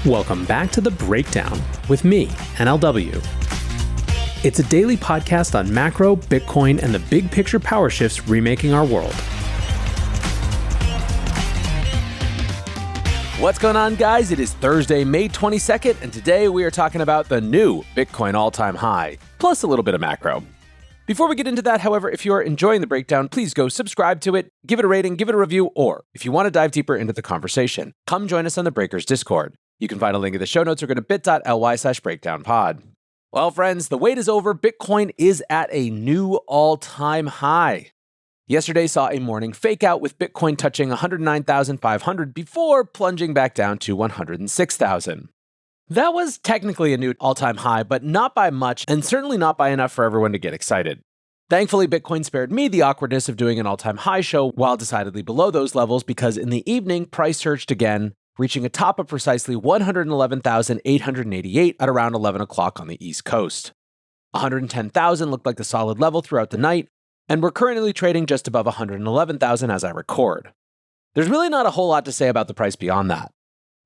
Welcome back to The Breakdown with me, NLW. It's a daily podcast on macro, Bitcoin, and the big picture power shifts remaking our world. What's going on, guys? It is Thursday, May 22nd, and today we are talking about the new Bitcoin all-time high, plus a little bit of macro. Before we get into that, however, if you are enjoying The Breakdown, please go subscribe to it, give it a rating, give it a review, or if you want to dive deeper into the conversation, come join us on the Breakers Discord. You can find a link in the show notes or go to bit.ly/breakdownpod. Well, friends, the wait is over. Bitcoin is at a new all-time high. Yesterday saw a morning fake out with Bitcoin touching 109,500 before plunging back down to 106,000. That was technically a new all-time high, but not by much, and certainly not by enough for everyone to get excited. Thankfully, Bitcoin spared me the awkwardness of doing an all-time high show while decidedly below those levels, because in the evening, price surged again, reaching a top of precisely 111,888 at around 11 o'clock on the East Coast. 110,000 looked like the solid level throughout the night, and we're currently trading just above 111,000 as I record. There's really not a whole lot to say about the price beyond that.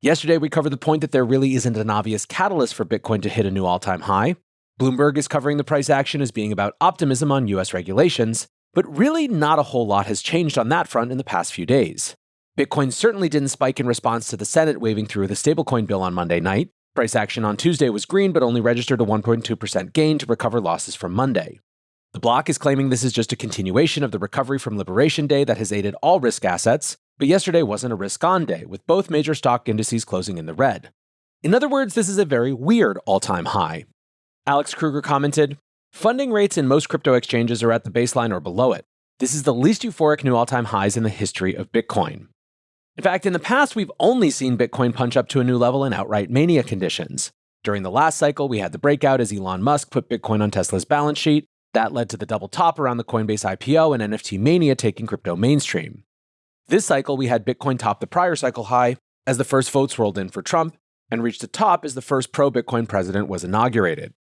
Yesterday, we covered the point that there really isn't an obvious catalyst for Bitcoin to hit a new all-time high. Bloomberg is covering the price action as being about optimism on US regulations, but really not a whole lot has changed on that front in the past few days. Bitcoin certainly didn't spike in response to the Senate waving through the stablecoin bill on Monday night. Price action on Tuesday was green, but only registered a 1.2% gain to recover losses from Monday. The block is claiming this is just a continuation of the recovery from Liberation Day that has aided all risk assets, but yesterday wasn't a risk-on day, with both major stock indices closing in the red. In other words, this is a very weird all-time high. Alex Kruger commented, "Funding rates in most crypto exchanges are at the baseline or below it. This is the least euphoric new all-time highs in the history of Bitcoin." In fact, in the past, we've only seen Bitcoin punch up to a new level in outright mania conditions. During the last cycle, we had the breakout as Elon Musk put Bitcoin on Tesla's balance sheet. That led to the double top around the Coinbase IPO and NFT mania taking crypto mainstream. This cycle, we had Bitcoin top the prior cycle high as the first votes rolled in for Trump, and reached the top as the first pro-Bitcoin president was inaugurated.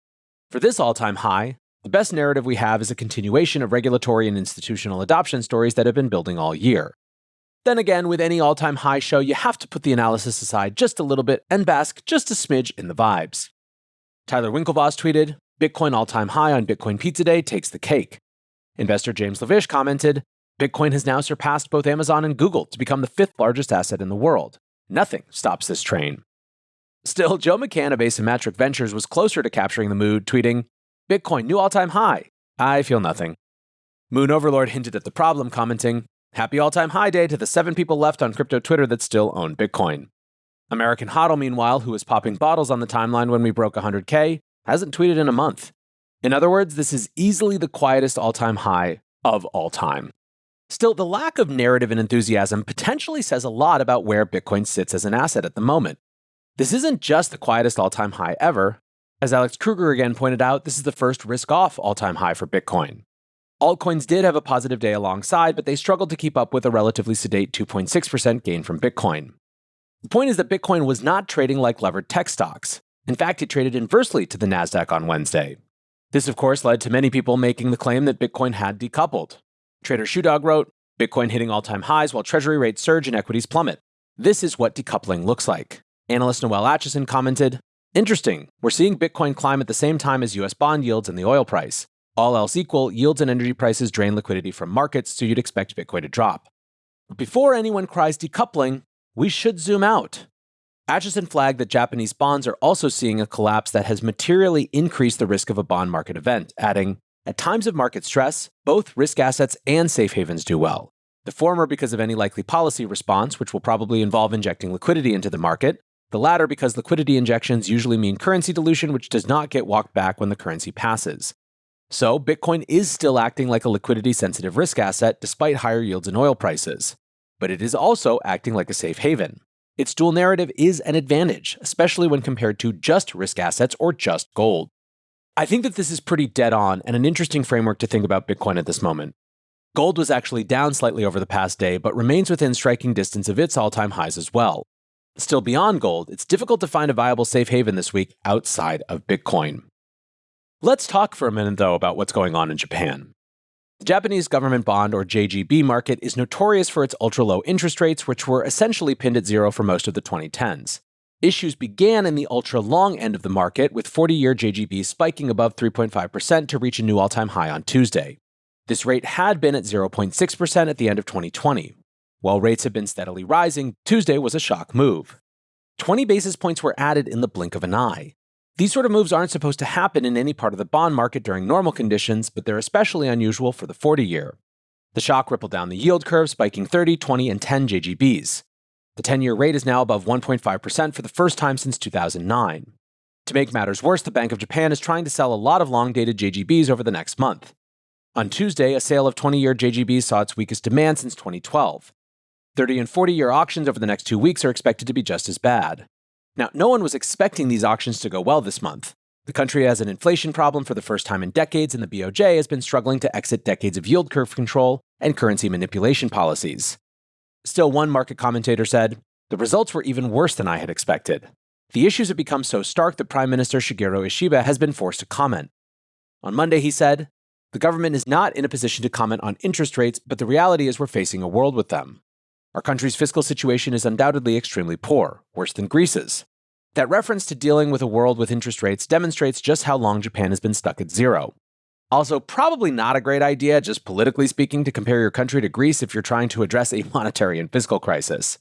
For this all-time high, the best narrative we have is a continuation of regulatory and institutional adoption stories that have been building all year. Then again, with any all-time high show, you have to put the analysis aside just a little bit and bask just a smidge in the vibes. Tyler Winklevoss tweeted, "Bitcoin all-time high on Bitcoin Pizza Day takes the cake." Investor James Lavish commented, "Bitcoin has now surpassed both Amazon and Google to become the fifth largest asset in the world. Nothing stops this train." Still, Joe McCann of Asymmetric Ventures was closer to capturing the mood, tweeting, "Bitcoin new all-time high. I feel nothing." Moon Overlord hinted at the problem, commenting, "Happy all-time high day to the 7 people left on crypto Twitter that still own Bitcoin." American Hodl, meanwhile, who was popping bottles on the timeline when we broke 100K, hasn't tweeted in a month. In other words, this is easily the quietest all-time high of all time. Still, the lack of narrative and enthusiasm potentially says a lot about where Bitcoin sits as an asset at the moment. This isn't just the quietest all-time high ever. As Alex Kruger again pointed out, this is the first risk-off all-time high for Bitcoin. Altcoins did have a positive day alongside, but they struggled to keep up with a relatively sedate 2.6% gain from Bitcoin. The point is that Bitcoin was not trading like levered tech stocks. In fact, it traded inversely to the Nasdaq on Wednesday. This, of course, led to many people making the claim that Bitcoin had decoupled. Trader Shoedog wrote, "Bitcoin hitting all-time highs while treasury rates surge and equities plummet. This is what decoupling looks like." Analyst Noel Atchison commented, "Interesting, we're seeing Bitcoin climb at the same time as US bond yields and the oil price. All else equal, yields and energy prices drain liquidity from markets, so you'd expect Bitcoin to drop. But before anyone cries decoupling, we should zoom out." Atchison flagged that Japanese bonds are also seeing a collapse that has materially increased the risk of a bond market event, adding, "At times of market stress, both risk assets and safe havens do well. The former because of any likely policy response, which will probably involve injecting liquidity into the market. The latter because liquidity injections usually mean currency dilution, which does not get walked back when the currency passes. So, Bitcoin is still acting like a liquidity-sensitive risk asset despite higher yields and oil prices. But it is also acting like a safe haven. Its dual narrative is an advantage, especially when compared to just risk assets or just gold. I think that this is pretty dead on and an interesting framework to think about Bitcoin at this moment. Gold was actually down slightly over the past day, but remains within striking distance of its all-time highs as well. Still beyond gold, it's difficult to find a viable safe haven this week outside of Bitcoin. Let's talk for a minute, though, about what's going on in Japan. The Japanese government bond, or JGB market, is notorious for its ultra-low interest rates, which were essentially pinned at zero for most of the 2010s. Issues began in the ultra-long end of the market, with 40-year JGBs spiking above 3.5% to reach a new all-time high on Tuesday. This rate had been at 0.6% at the end of 2020. While rates have been steadily rising, Tuesday was a shock move. 20 basis points were added in the blink of an eye. These sort of moves aren't supposed to happen in any part of the bond market during normal conditions, but they're especially unusual for the 40-year. The shock rippled down the yield curve, spiking 30, 20, and 10 JGBs. The 10-year rate is now above 1.5% for the first time since 2009. To make matters worse, the Bank of Japan is trying to sell a lot of long-dated JGBs over the next month. On Tuesday, a sale of 20-year JGBs saw its weakest demand since 2012. 30 and 40-year auctions over the next 2 weeks are expected to be just as bad. Now, no one was expecting these auctions to go well this month. The country has an inflation problem for the first time in decades, and the BOJ has been struggling to exit decades of yield curve control and currency manipulation policies. Still, one market commentator said, "The results were even worse than I had expected. The issues have become so stark that Prime Minister Shigeru Ishiba has been forced to comment." On Monday, he said, "The government is not in a position to comment on interest rates, but the reality is we're facing a world with them. Our country's fiscal situation is undoubtedly extremely poor, worse than Greece's." That reference to dealing with a world with interest rates demonstrates just how long Japan has been stuck at zero. Also, probably not a great idea, just politically speaking, to compare your country to Greece if you're trying to address a monetary and fiscal crisis.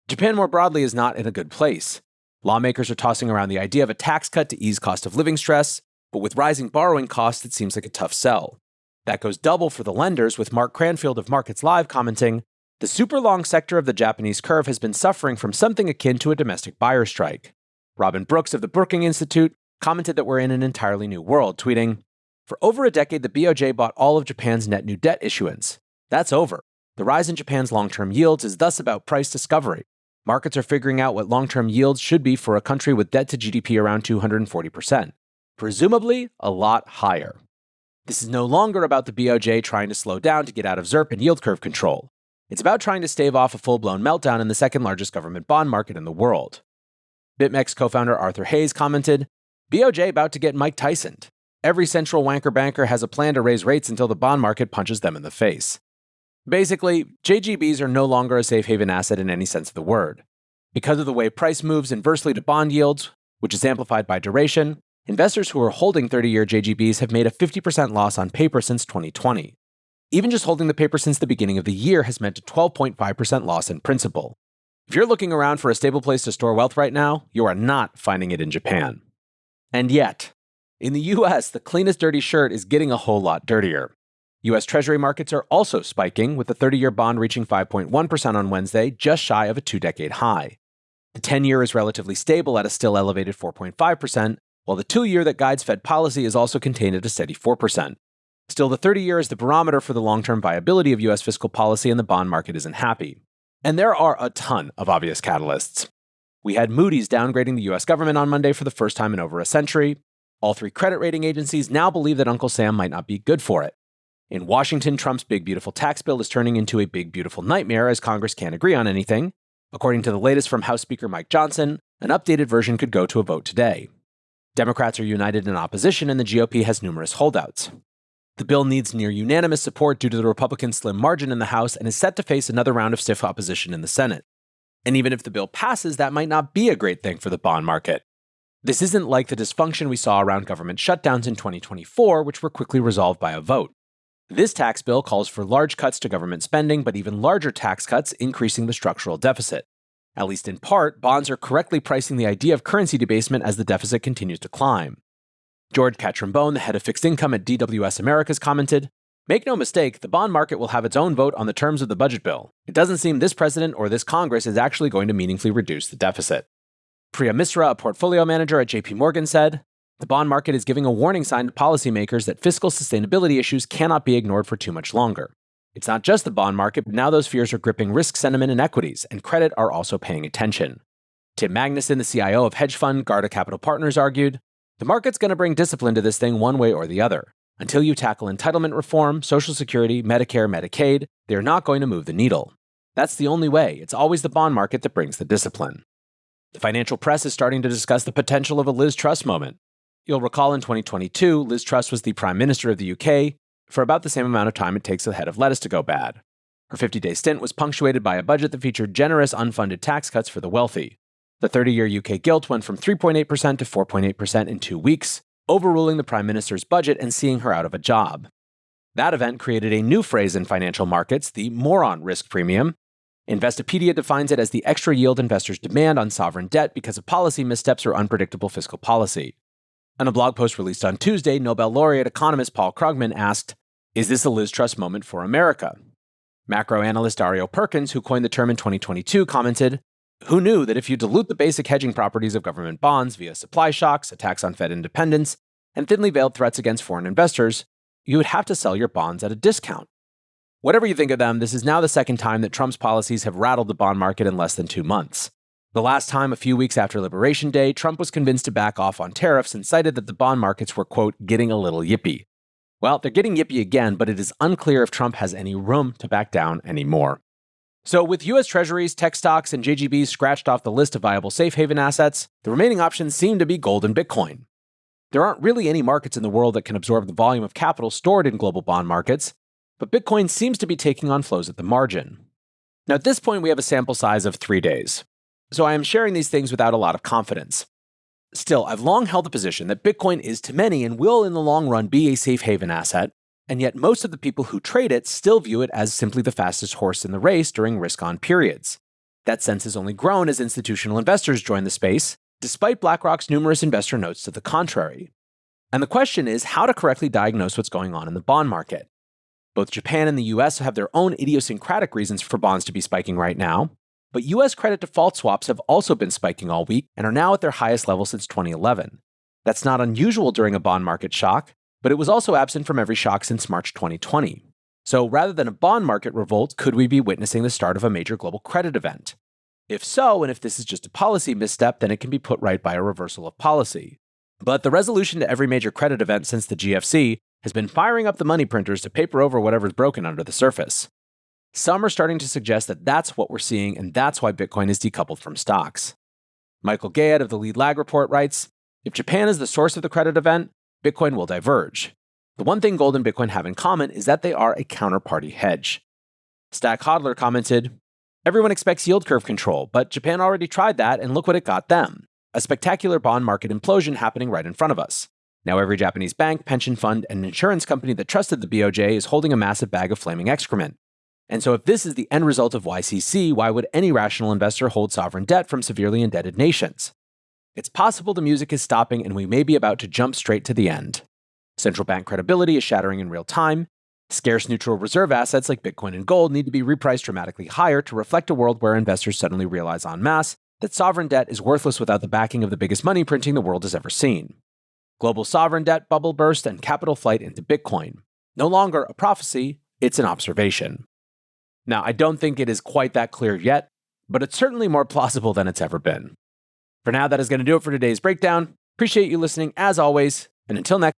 Japan more broadly is not in a good place. Lawmakers are tossing around the idea of a tax cut to ease cost of living stress, but with rising borrowing costs, it seems like a tough sell. That goes double for the lenders, with Mark Cranfield of Markets Live commenting, "The super long sector of the Japanese curve has been suffering from something akin to a domestic buyer strike." Robin Brooks of the Brookings Institute commented that we're in an entirely new world, tweeting, "For over a decade, the BOJ bought all of Japan's net new debt issuance. That's over. The rise in Japan's long-term yields is thus about price discovery. Markets are figuring out what long-term yields should be for a country with debt to GDP around 240%. Presumably, a lot higher. This is no longer about the BOJ trying to slow down to get out of ZIRP and yield curve control. It's about trying to stave off a full-blown meltdown in the second largest government bond market in the world." BitMEX co-founder Arthur Hayes commented, "BOJ about to get Mike Tyson'd. Every central wanker banker has a plan to raise rates until the bond market punches them in the face." Basically, JGBs are no longer a safe haven asset in any sense of the word. Because of the way price moves inversely to bond yields, which is amplified by duration, investors who are holding 30-year JGBs have made a 50% loss on paper since 2020. Even just holding the paper since the beginning of the year has meant a 12.5% loss in principal. If you're looking around for a stable place to store wealth right now, you are not finding it in Japan. And yet, in the US, the cleanest dirty shirt is getting a whole lot dirtier. US Treasury markets are also spiking, with the 30-year bond reaching 5.1% on Wednesday, just shy of a 2-decade high. The 10-year is relatively stable at a still elevated 4.5%, while the 2-year that guides Fed policy is also contained at a steady 4%. Still, the 30-year is the barometer for the long-term viability of US fiscal policy, and the bond market isn't happy. And there are a ton of obvious catalysts. We had Moody's downgrading the US government on Monday for the first time in over a century. All 3 credit rating agencies now believe that Uncle Sam might not be good for it. In Washington, Trump's big beautiful tax bill is turning into a big beautiful nightmare as Congress can't agree on anything. According to the latest from House Speaker Mike Johnson, an updated version could go to a vote today. Democrats are united in opposition, and the GOP has numerous holdouts. The bill needs near unanimous support due to the Republican slim margin in the House and is set to face another round of stiff opposition in the Senate. And even if the bill passes, that might not be a great thing for the bond market. This isn't like the dysfunction we saw around government shutdowns in 2024, which were quickly resolved by a vote. This tax bill calls for large cuts to government spending, but even larger tax cuts, increasing the structural deficit. At least in part, bonds are correctly pricing the idea of currency debasement as the deficit continues to climb. George Catrombone, the head of fixed income at DWS Americas, commented, "Make no mistake, the bond market will have its own vote on the terms of the budget bill. It doesn't seem this president or this Congress is actually going to meaningfully reduce the deficit." Priya Misra, a portfolio manager at JP Morgan, said, "The bond market is giving a warning sign to policymakers that fiscal sustainability issues cannot be ignored for too much longer. It's not just the bond market, but now those fears are gripping risk sentiment and equities, and credit are also paying attention." Tim Magnuson, the CIO of hedge fund Garda Capital Partners, argued, "The market's going to bring discipline to this thing one way or the other. Until you tackle entitlement reform, Social Security, Medicare, Medicaid, they're not going to move the needle. That's the only way. It's always the bond market that brings the discipline." The financial press is starting to discuss the potential of a Liz Truss moment. You'll recall in 2022, Liz Truss was the Prime Minister of the UK for about the same amount of time it takes a head of lettuce to go bad. Her 50-day stint was punctuated by a budget that featured generous unfunded tax cuts for the wealthy. The 30-year UK gilt went from 3.8% to 4.8% in 2 weeks, overruling the Prime Minister's budget and seeing her out of a job. That event created a new phrase in financial markets, the moron risk premium. Investopedia defines it as the extra yield investors demand on sovereign debt because of policy missteps or unpredictable fiscal policy. In a blog post released on Tuesday, Nobel laureate economist Paul Krugman asked, "Is this a Liz Truss moment for America?" Macro analyst Dario Perkins, who coined the term in 2022, commented, "Who knew that if you dilute the basic hedging properties of government bonds via supply shocks, attacks on Fed independence, and thinly veiled threats against foreign investors, you would have to sell your bonds at a discount?" Whatever you think of them, this is now the second time that Trump's policies have rattled the bond market in less than 2 months. The last time, a few weeks after Liberation Day, Trump was convinced to back off on tariffs and cited that the bond markets were, quote, getting a little yippy. Well, they're getting yippy again, but it is unclear if Trump has any room to back down anymore. So with US Treasuries, tech stocks, and JGBs scratched off the list of viable safe haven assets, the remaining options seem to be gold and Bitcoin. There aren't really any markets in the world that can absorb the volume of capital stored in global bond markets, but Bitcoin seems to be taking on flows at the margin. Now, at this point, we have a sample size of 3 days, so I am sharing these things without a lot of confidence. Still, I've long held the position that Bitcoin is to many and will in the long run be a safe haven asset, and yet most of the people who trade it still view it as simply the fastest horse in the race during risk-on periods. That sense has only grown as institutional investors join the space, despite BlackRock's numerous investor notes to the contrary. And the question is how to correctly diagnose what's going on in the bond market. Both Japan and the US have their own idiosyncratic reasons for bonds to be spiking right now, but US credit default swaps have also been spiking all week and are now at their highest level since 2011. That's not unusual during a bond market shock, but it was also absent from every shock since March 2020. So rather than a bond market revolt, could we be witnessing the start of a major global credit event? If so, and if this is just a policy misstep, then it can be put right by a reversal of policy. But the resolution to every major credit event since the GFC has been firing up the money printers to paper over whatever's broken under the surface. Some are starting to suggest that that's what we're seeing, and that's why Bitcoin is decoupled from stocks. Michael Gayed of the Lead Lag Report writes, "If Japan is the source of the credit event, Bitcoin will diverge. The one thing gold and Bitcoin have in common is that they are a counterparty hedge." Stack Hodler commented, "Everyone expects yield curve control, but Japan already tried that, and look what it got them. A spectacular bond market implosion happening right in front of us. Now every Japanese bank, pension fund, and insurance company that trusted the BOJ is holding a massive bag of flaming excrement. And so if this is the end result of YCC, why would any rational investor hold sovereign debt from severely indebted nations? It's possible the music is stopping and we may be about to jump straight to the end. Central bank credibility is shattering in real time. Scarce neutral reserve assets like Bitcoin and gold need to be repriced dramatically higher to reflect a world where investors suddenly realize en masse that sovereign debt is worthless without the backing of the biggest money printing the world has ever seen. Global sovereign debt bubble burst and capital flight into Bitcoin. No longer a prophecy, it's an observation." Now, I don't think it is quite that clear yet, but it's certainly more plausible than it's ever been. For now, that is going to do it for today's breakdown. Appreciate you listening as always, and until next